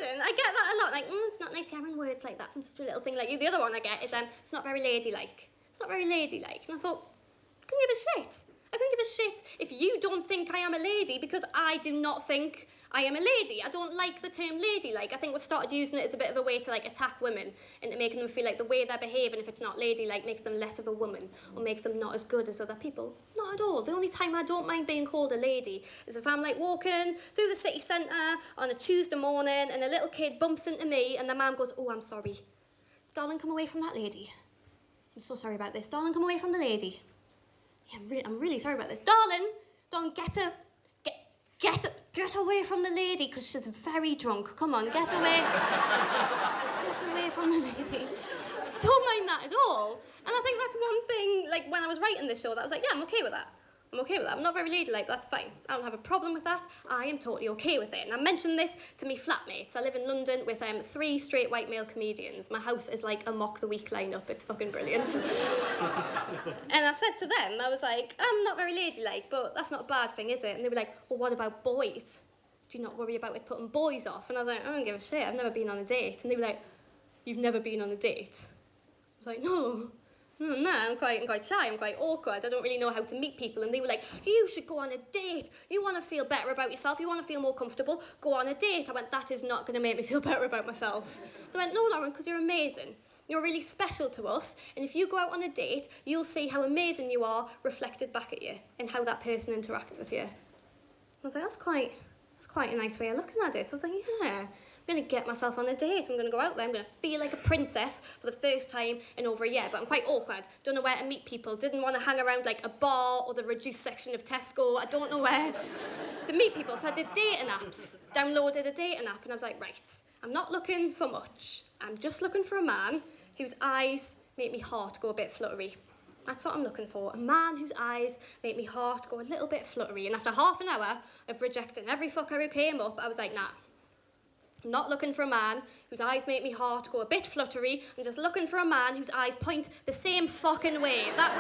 imagine? I get that a lot. Like, it's not nice hearing words like that from such a little thing like you. The other one I get is, it's not very ladylike. It's not very ladylike. And I thought, I couldn't give a shit. I couldn't give a shit if you don't think I am a lady because I do not think I am a lady. I don't like the term ladylike. I think we've started using it as a bit of a way to like attack women and to making them feel like the way they're behaving, if it's not ladylike, makes them less of a woman or makes them not as good as other people. Not at all. The only time I don't mind being called a lady is if I'm like walking through the city centre on a Tuesday morning and a little kid bumps into me and the mum goes, oh, I'm sorry. Darling, come away from that lady. I'm so sorry about this. Darling, come away from the lady. Yeah, I'm really sorry about this. Darling, get away from the lady because she's very drunk. Come on, get away. Get away from the lady. Don't mind that at all. And I think that's one thing, like when I was writing this show, that I was like, yeah, I'm okay with that. I'm okay with that. I'm not very ladylike, but that's fine. I don't have a problem with that. I am totally okay with it. And I mentioned this to me flatmates. I live in London with 3 straight white male comedians. My house is like a Mock the Week lineup. It's fucking brilliant. And I said to them, I was like, I'm not very ladylike, but that's not a bad thing, is it? And they were like, well, what about boys? Do you not worry about it putting boys off? And I was like, I don't give a shit. I've never been on a date. And they were like, you've never been on a date? I was like, no. No, I'm quite shy, I'm quite awkward, I don't really know how to meet people. And they were like, you should go on a date. You want to feel better about yourself, you want to feel more comfortable, go on a date. I went, that is not going to make me feel better about myself. They went, no, Lauren, because you're amazing. You're really special to us, and if you go out on a date, you'll see how amazing you are reflected back at you and how that person interacts with you. I was like, that's quite a nice way of looking at it. So I was like, yeah. I'm going to get myself on a date. I'm going to go out there. I'm going to feel like a princess for the first time in over a year. But I'm quite awkward. Don't know where to meet people. Didn't want to hang around like a bar or the reduced section of Tesco. I don't know where to meet people. So I did dating apps. Downloaded a dating app and I was like, right, I'm not looking for much. I'm just looking for a man whose eyes make me heart go a bit fluttery. That's what I'm looking for. A man whose eyes make me heart go a little bit fluttery. And after half an hour of rejecting every fucker who came up, I was like, nah. I'm not looking for a man whose eyes make me heart go a bit fluttery. I'm just looking for a man whose eyes point the same fucking way. That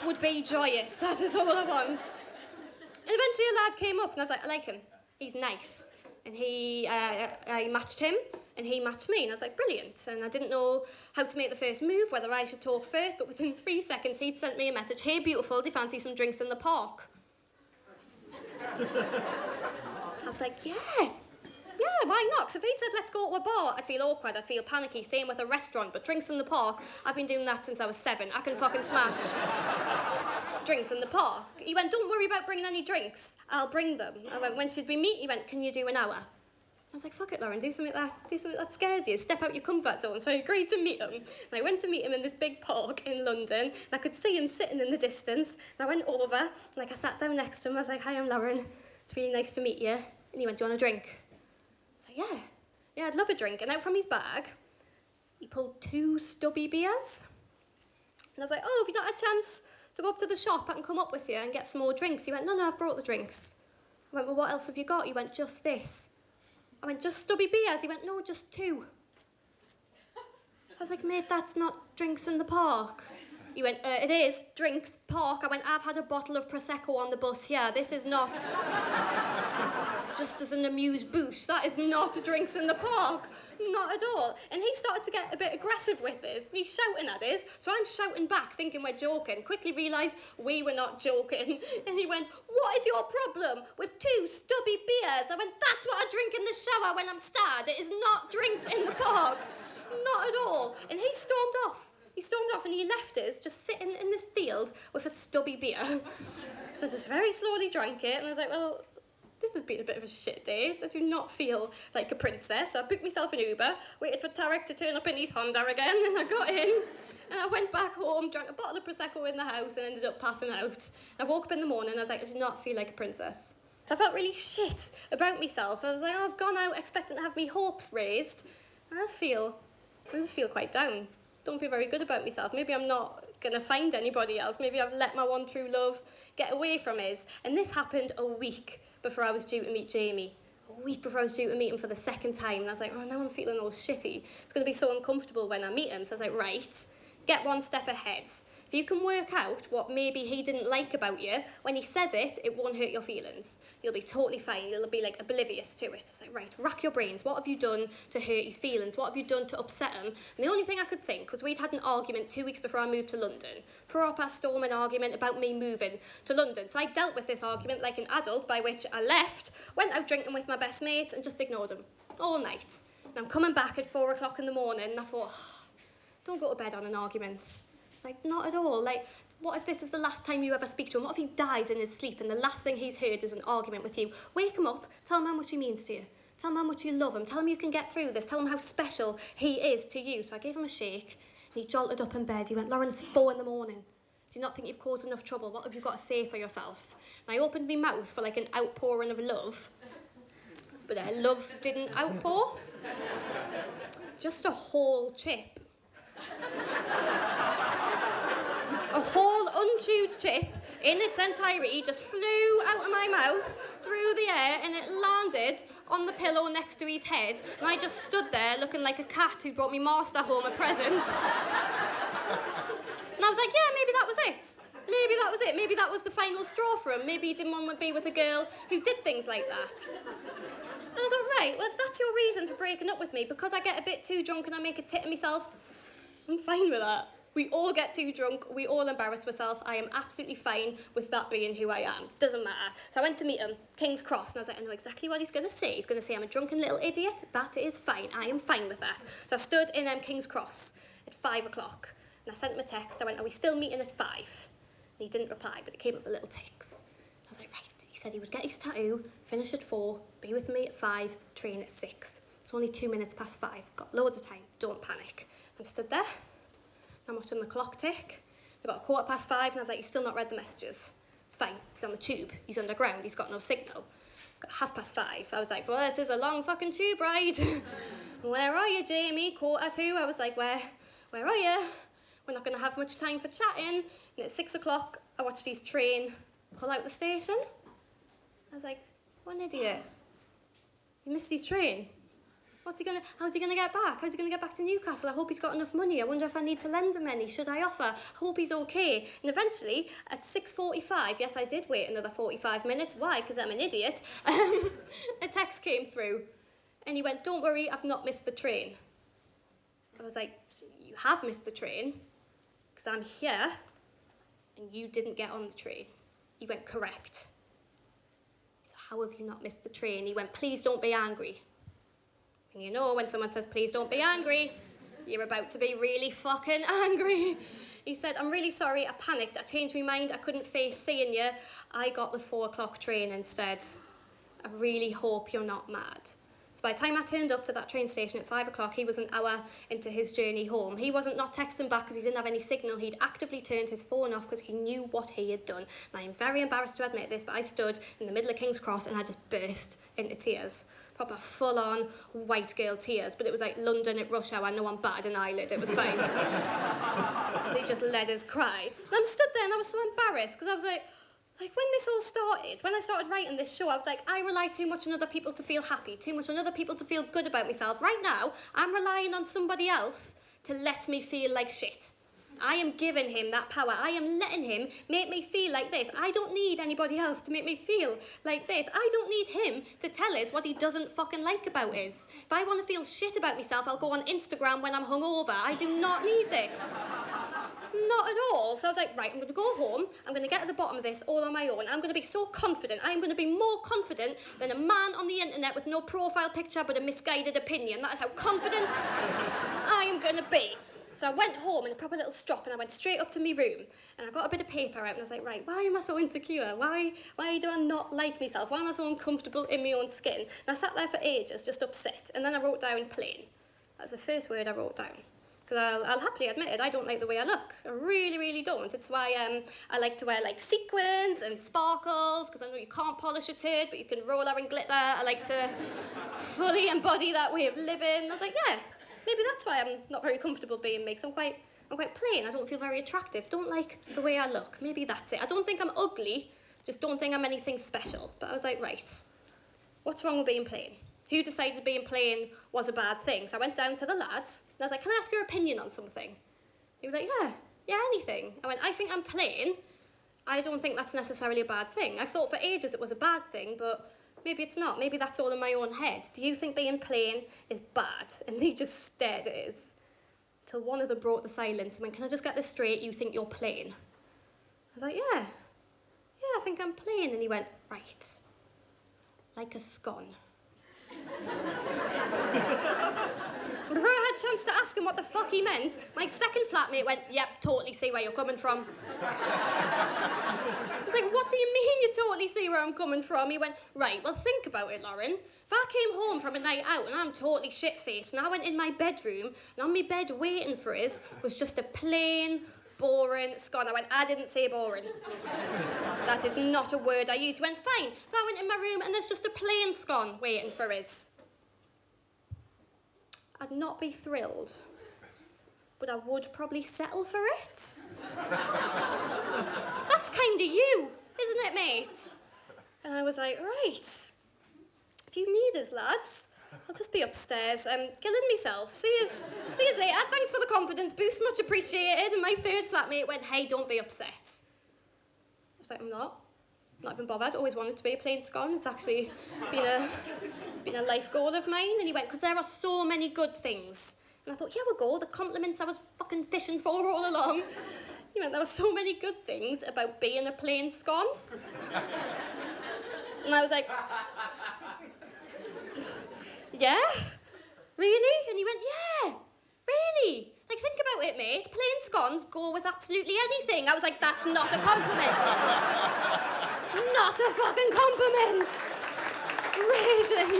would be joyous. That is all I want. And eventually a lad came up and I was like, I like him. He's nice. And I matched him and he matched me. And I was like, brilliant. And I didn't know how to make the first move, whether I should talk first, but within 3 seconds he'd sent me a message, hey beautiful, do you fancy some drinks in the park? I was like, yeah, why not? Because if he'd said, let's go to a bar, I'd feel awkward, I'd feel panicky. Same with a restaurant, but drinks in the park, I've been doing that since I was 7. I can fucking smash drinks in the park. He went, don't worry about bringing any drinks. I'll bring them. I went, when should we meet? He went, can you do an hour? I was like, fuck it, Lauren, do something that scares you. Step out your comfort zone. So I agreed to meet him. And I went to meet him in this big park in London. And I could see him sitting in the distance. And I went over, and I sat down next to him. I was like, hi, I'm Lauren. It's really nice to meet you. And he went, do you want a drink? I was like, yeah, I'd love a drink. And out from his bag, he pulled 2 stubby beers. And I was like, oh, have you not had a chance to go up to the shop? I can come up with you and get some more drinks. He went, no, I've brought the drinks. I went, well, what else have you got? He went, just this. I went, just stubby beers? He went, no, just 2. I was like, mate, that's not drinks in the park. He went, it is, drinks, park. I went, I've had a bottle of Prosecco on the bus here. This is not just as an amuse-bouche. That is not drinks in the park. Not at all. And he started to get a bit aggressive with this. He's shouting at us, so I'm shouting back, thinking we're joking. Quickly realised we were not joking. And he went, what is your problem with 2 stubby beers? I went, that's what I drink in the shower when I'm sad. It is not drinks in the park. Not at all. And he stormed off. He stormed off and he left us just sitting in this field with a stubby beer. So I just very slowly drank it and I was like, well, this has been a bit of a shit day. I do not feel like a princess. So I booked myself an Uber, waited for Tarek to turn up in his Honda again, and I got in. And I went back home, drank a bottle of Prosecco in the house and ended up passing out. I woke up in the morning and I was like, I do not feel like a princess. So I felt really shit about myself. I was like, oh, I've gone out expecting to have me hopes raised. And I just feel quite down. Don't feel very good about myself. Maybe I'm not going to find anybody else. Maybe I've let my one true love get away from us. And this happened a week before I was due to meet Jamie. A week before I was due to meet him for the 2nd time. And I was like, oh, now I'm feeling all shitty. It's going to be so uncomfortable when I meet him. So I was like, right, get one step ahead. If you can work out what maybe he didn't like about you, when he says it, it won't hurt your feelings. You'll be totally fine. You'll be like oblivious to it. I was like, right, rack your brains. What have you done to hurt his feelings? What have you done to upset him? And the only thing I could think was we'd had an argument 2 weeks before I moved to London. Proper storming argument about me moving to London. So I dealt with this argument like an adult, by which I left, went out drinking with my best mates and just ignored him all night. And I'm coming back at 4 o'clock in the morning and I thought, don't go to bed on an argument. Like, not at all. Like, what if this is the last time you ever speak to him? What if he dies in his sleep and the last thing he's heard is an argument with you? Wake him up, tell him how much he means to you. Tell him how much you love him. Tell him you can get through this. Tell him how special he is to you. So I gave him a shake and he jolted up in bed. He went, Lauren, it's 4 in the morning. Do you not think you've caused enough trouble? What have you got to say for yourself? And I opened my mouth for like an outpouring of love. But love didn't outpour. Just a whole chip. A whole unchewed chip in its entirety just flew out of my mouth through the air and it landed on the pillow next to his head and I just stood there looking like a cat who brought me master home a present. And I was like, yeah, maybe that was it. Maybe that was it. Maybe that was the final straw for him. Maybe he didn't want to be with a girl who did things like that. And I thought, right, well, if that's your reason for breaking up with me, because I get a bit too drunk and I make a tit of myself, I'm fine with that. We all get too drunk, we all embarrass ourselves. I am absolutely fine with that being who I am. Doesn't matter. So I went to meet him, King's Cross, and I was like, I know exactly what he's going to say. He's going to say, I'm a drunken little idiot. That is fine. I am fine with that. So I stood in King's Cross at 5 o'clock, and I sent him a text. I went, are we still meeting at 5? And he didn't reply, but it came up with little ticks. I was like, right. He said he would get his tattoo, finish at 4, be with me at 5, train at 6. It's only 2 minutes past 5. Got loads of time. Don't panic. I'm stood there. I'm watching the clock tick. I got 5:15 and I was like, he's still not read the messages. It's fine, he's on the tube, he's underground, he's got no signal. Got 5:30. I was like, well, this is a long fucking tube ride. Where are you, Jamie? 1:45. I was like, where are you? We're not gonna have much time for chatting. And at 6 o'clock, I watched his train pull out the station. I was like, what an idiot. He missed his train. How's he gonna get back? How's he gonna get back to Newcastle? I hope he's got enough money. I wonder if I need to lend him any. Should I offer? I hope he's okay. And eventually, at 6:45, yes, I did wait another 45 minutes. Why? Because I'm an idiot. A text came through, and he went, don't worry, I've not missed the train. I was like, you have missed the train, because I'm here, and you didn't get on the train. He went, correct. So how have you not missed the train? He went, please don't be angry. And you know when someone says, please don't be angry, you're about to be really fucking angry. He said, I'm really sorry, I panicked, I changed my mind, I couldn't face seeing you. I got the 4 o'clock train instead. I really hope you're not mad. So by the time I turned up to that train station at 5 o'clock, he was an hour into his journey home. He wasn't not texting back because he didn't have any signal. He'd actively turned his phone off because he knew what he had done. And I'm very embarrassed to admit this, but I stood in the middle of King's Cross and I just burst into tears. Proper full-on white girl tears, but it was like London at rush hour, no one batted an eyelid, it was fine. They just let us cry. And I'm stood there and I was so embarrassed because I was like when this all started, when I started writing this show, I was like, I rely too much on other people to feel happy, too much on other people to feel good about myself. Right now, I'm relying on somebody else to let me feel like shit. I am giving him that power. I am letting him make me feel like this. I don't need anybody else to make me feel like this. I don't need him to tell us what he doesn't fucking like about us. If I want to feel shit about myself, I'll go on Instagram when I'm hungover. I do not need this. Not at all. So I was like, right, I'm going to go home. I'm going to get to the bottom of this all on my own. I'm going to be so confident. I'm going to be more confident than a man on the internet with no profile picture but a misguided opinion. That is how confident I am going to be. So I went home in a proper little strop and I went straight up to my room and I got a bit of paper out and I was like, right, why am I so insecure? Why do I not like myself? Why am I so uncomfortable in my own skin? And I sat there for ages, just upset. And then I wrote down plain. That's the first word I wrote down. Because I'll happily admit it, I don't like the way I look. I really, really don't. It's why I like to wear like sequins and sparkles, because I know you can't polish a turd, but you can roll her in glitter. I like to fully embody that way of living. I was like, yeah. Maybe that's why I'm not very comfortable being me, because I'm quite plain. I don't feel very attractive. Don't like the way I look. Maybe that's it. I don't think I'm ugly, just don't think I'm anything special. But I was like, right, what's wrong with being plain? Who decided being plain was a bad thing? So I went down to the lads, and I was like, can I ask your opinion on something? They were like, yeah, yeah, anything. I went, I think I'm plain. I don't think that's necessarily a bad thing. I've thought for ages it was a bad thing, but maybe it's not. Maybe that's all in my own head. Do you think being plain is bad? And they just stared at us. Till one of them broke the silence and went, can I just get this straight? You think you're plain? I was like, yeah, I think I'm plain. And he went, right, like a scone. Before I had a chance to ask him what the fuck he meant, my second flatmate went, yep, totally see where you're coming from. I was like, what do you mean you totally see where I'm coming from? He went, right, well, think about it, Lauren. If I came home from a night out and I'm totally shit-faced and I went in my bedroom and on my bed waiting for us was just a plain, boring scone. I went, I didn't say boring. That is not a word I used. He went, fine. If I went in my room and there's just a plain scone waiting for us, I'd not be thrilled, but I would probably settle for it. That's kind of you, isn't it, mate? And I was like, right, if you need us, lads, I'll just be upstairs, killing myself. See yous later. Thanks for the confidence boost, much appreciated. And my third flatmate went, hey, don't be upset. I was like, I'm not even bothered. Always wanted to be a plain scone. It's actually been a life goal of mine. And he went, because there are so many good things. And I thought, yeah, we'll go. The compliments I was fucking fishing for all along. He went, there were so many good things about being a plain scone. And I was like, yeah? Really? And he went, yeah, really? Like, think about it, mate. Plain scones go with absolutely anything. I was like, that's not a compliment. Not a fucking compliment. Raging.